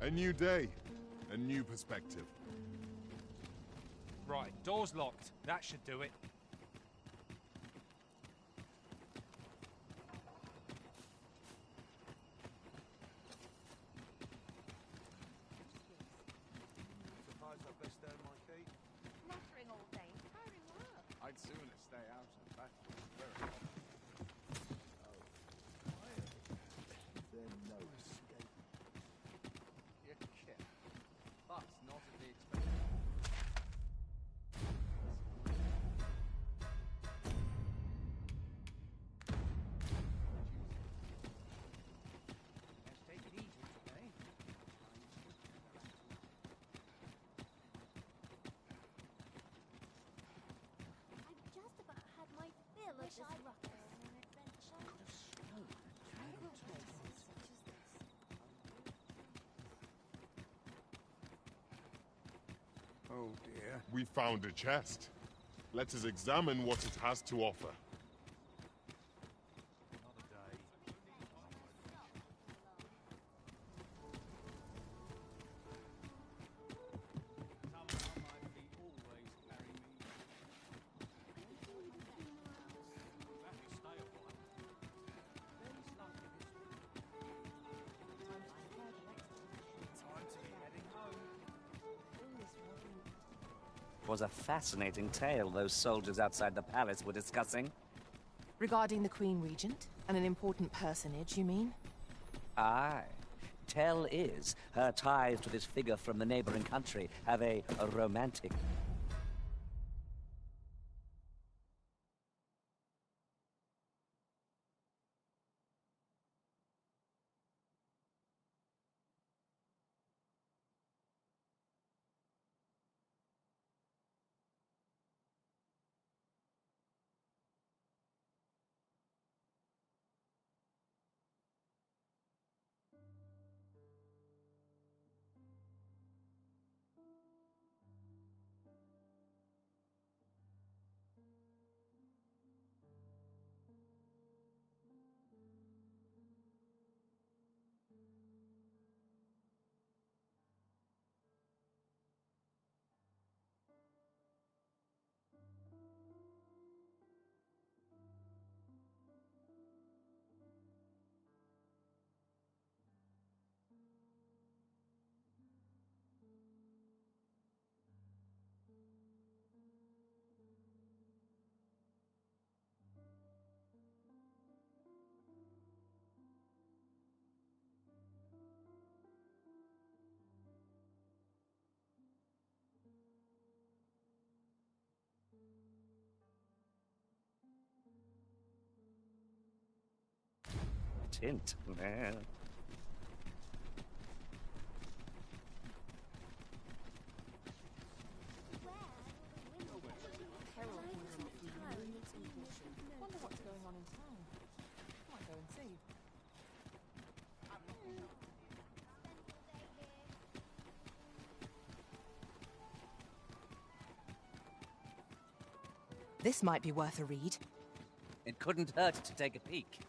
A new day, a new perspective. Right, door's locked. That should do it. Suppose I best earn my keep. Muttering all day, tiring work. I'd sooner stay out and back. There's no escape. You kid. But not at the expense. Let's take it easy today. I've just about had my fill of this ruckus. An adventure. Places such as this. Oh dear. We found a chest. Let us examine what it has to offer. Another day. Somehow my feet always carry me. That will stay a while. Very slightly this way. Time to be heading home. It was a fascinating tale those soldiers outside the palace were discussing. Regarding the Queen Regent? And an important personage, you mean? Aye. Tell is, her ties to this figure from the neighboring country have a romantic... Tint. Wonder what's going on in town. Might go and see. This might be worth a read. It couldn't hurt to take a peek.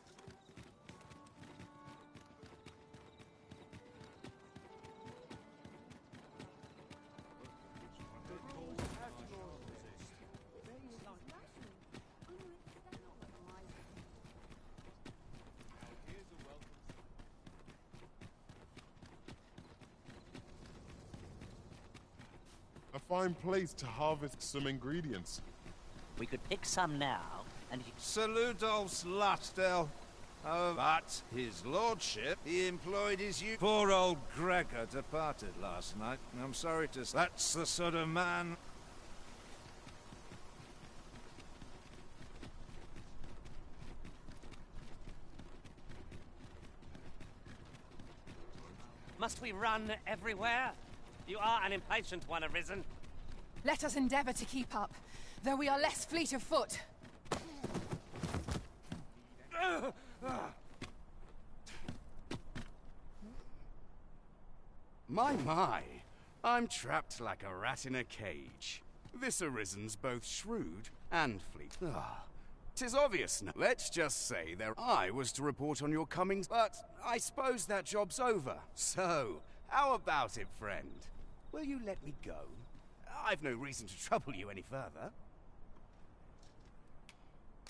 A fine place to harvest some ingredients. We could pick some now, and Saludos, Lastel. Oh, but his lordship, he employed his youth. Poor old Gregor departed last night. I'm sorry to say. That's the sort of man. Must we run everywhere? You are an impatient one, Arisen. Let us endeavour to keep up, though we are less fleet of foot. My, I'm trapped like a rat in a cage. This Arisen's both shrewd and fleet. Ah, 'tis obvious now. Let's just say that I was to report on your comings, but I suppose that job's over. So, How about it, friend? Will you let me go? I've no reason to trouble you any further.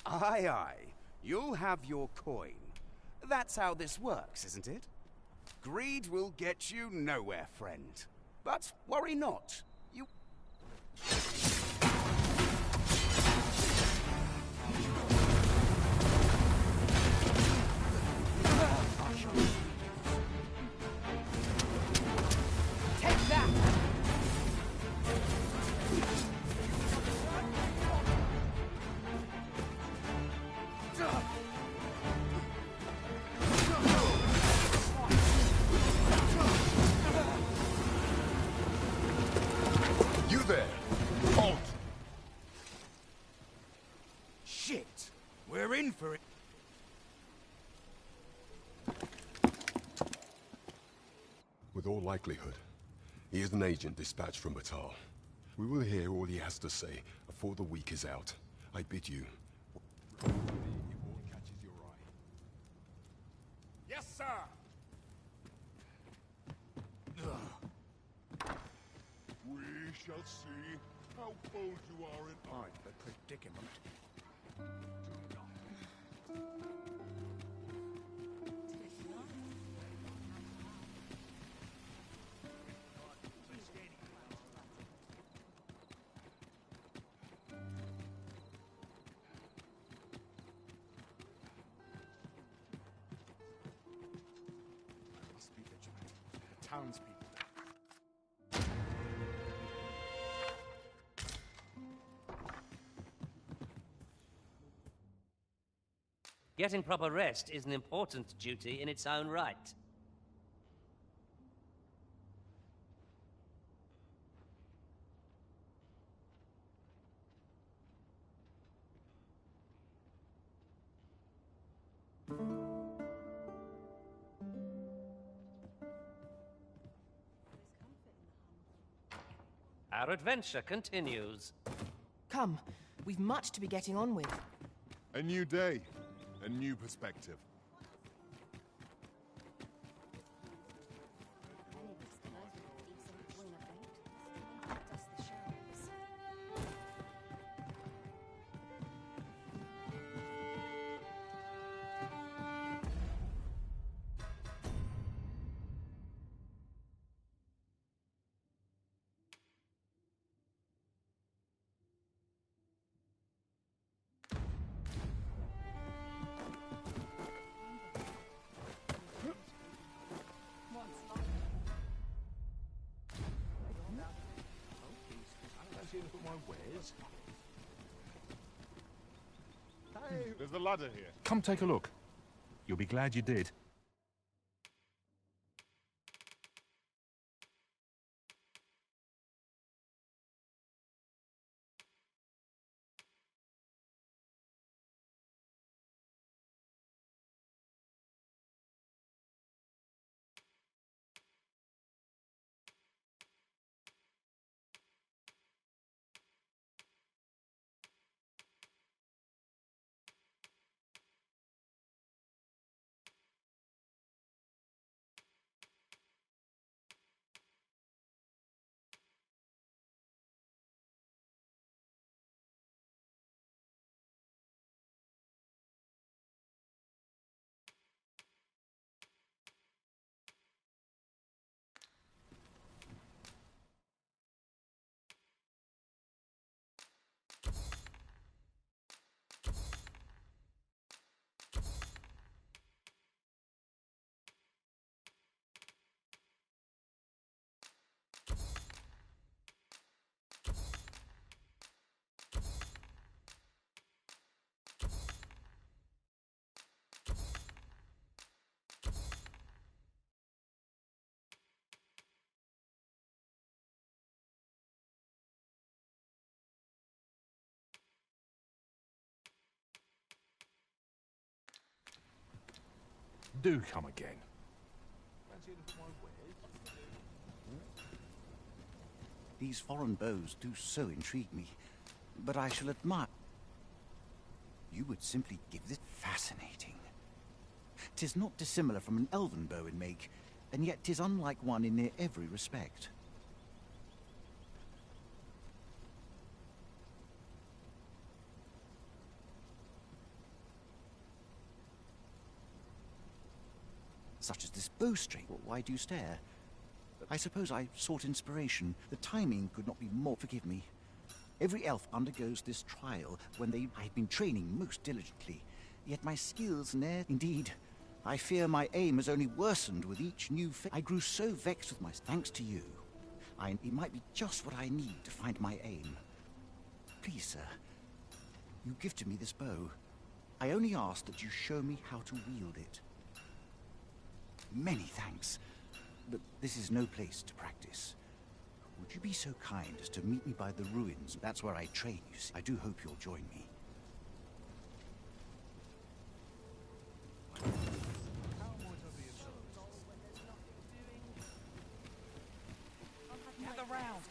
Aye, aye. You'll have your coin. That's how this works, isn't it? Greed will get you nowhere, friend. But worry not. You... Take that! You there! Halt! Shit! We're in for it. With all likelihood, he is an agent dispatched from Batal. We will hear all he has to say before the week is out. I bid you. If all catches your eye. Yes, sir! We shall see how bold you are in The predicament. Must be vigilant. The townspeople. Getting proper rest is an important duty in its own right. Our adventure continues. Come, we've much to be getting on with. A new day. A new perspective. Any of us can open a decent wing of bait. Dust the shelves. Hey, there's a ladder here. Come take a look. You'll be glad you did. Do come again. These foreign bows do so intrigue me, but I shall admire... You would simply give this fascinating. 'Tis not dissimilar from an elven bow in make, and yet 'tis unlike one in near every respect. Such as this bowstring. Why do you stare? I suppose I sought inspiration. The timing could not be more. Forgive me. Every elf undergoes this trial when I've been training most diligently. Yet my skills ne'er. Indeed, I fear my aim has only worsened with each new I grew so vexed with my... Thanks to you. It might be just what I need to find my aim. Please, sir, you gifted me this bow. I only ask that you show me how to wield it. Many thanks, but this is no place to practice. Would you be so kind as to meet me by the ruins? That's where I train, you see. I do hope you'll join me.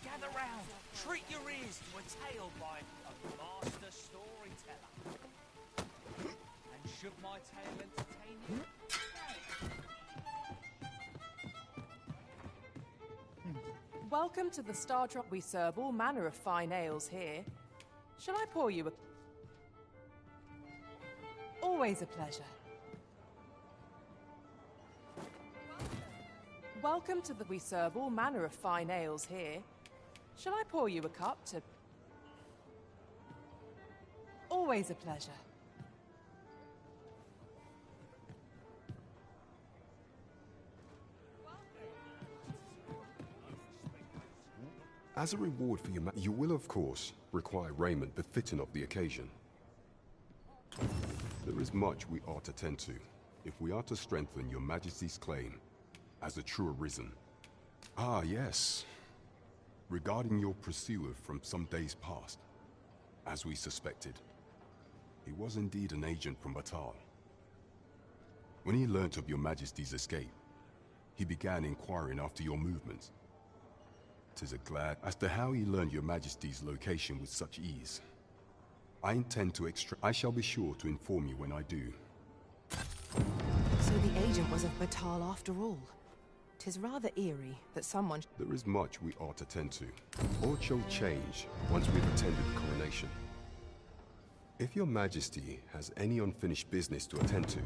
Gather round. Treat your ears to a tale by a master storyteller. And should my tale entertain you? Welcome to the Star Drop. We serve all manner of fine ales here. Shall I pour you a... Always a pleasure. Welcome to the... We serve all manner of fine ales here. Shall I pour you a cup to... Always a pleasure. As a reward for you will, of course, require raiment befitting of the occasion. There is much we ought to tend to, if we are to strengthen your Majesty's claim as a true arisen. Ah, yes. Regarding your pursuer from some days past, as we suspected, he was indeed an agent from Batal. When he learnt of your Majesty's escape, he began inquiring after your movements. 'Tis a glad as to how he learned your Majesty's location with such ease. I intend to I shall be sure to inform you when I do. So the agent was of Batal after all. 'Tis rather eerie that someone... There is much we ought to tend to. All shall change once we've attended the coronation. If your Majesty has any unfinished business to attend to,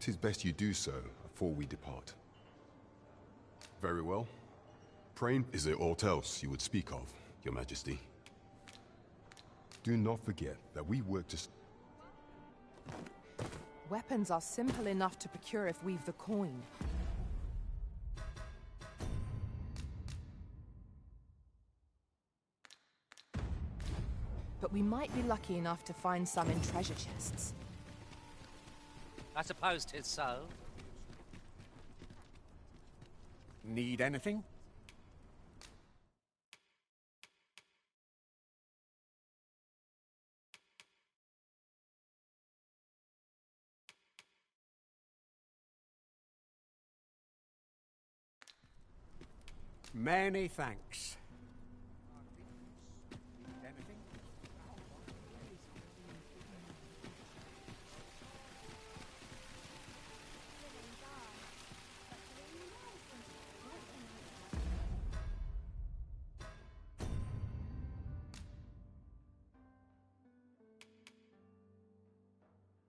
'tis best you do so before we depart. Very well. Praying, is there aught else you would speak of, your Majesty? Do not forget that we work to... Weapons are simple enough to procure if we've the coin. But we might be lucky enough to find some in treasure chests. I suppose 'tis so. Need anything? Many thanks.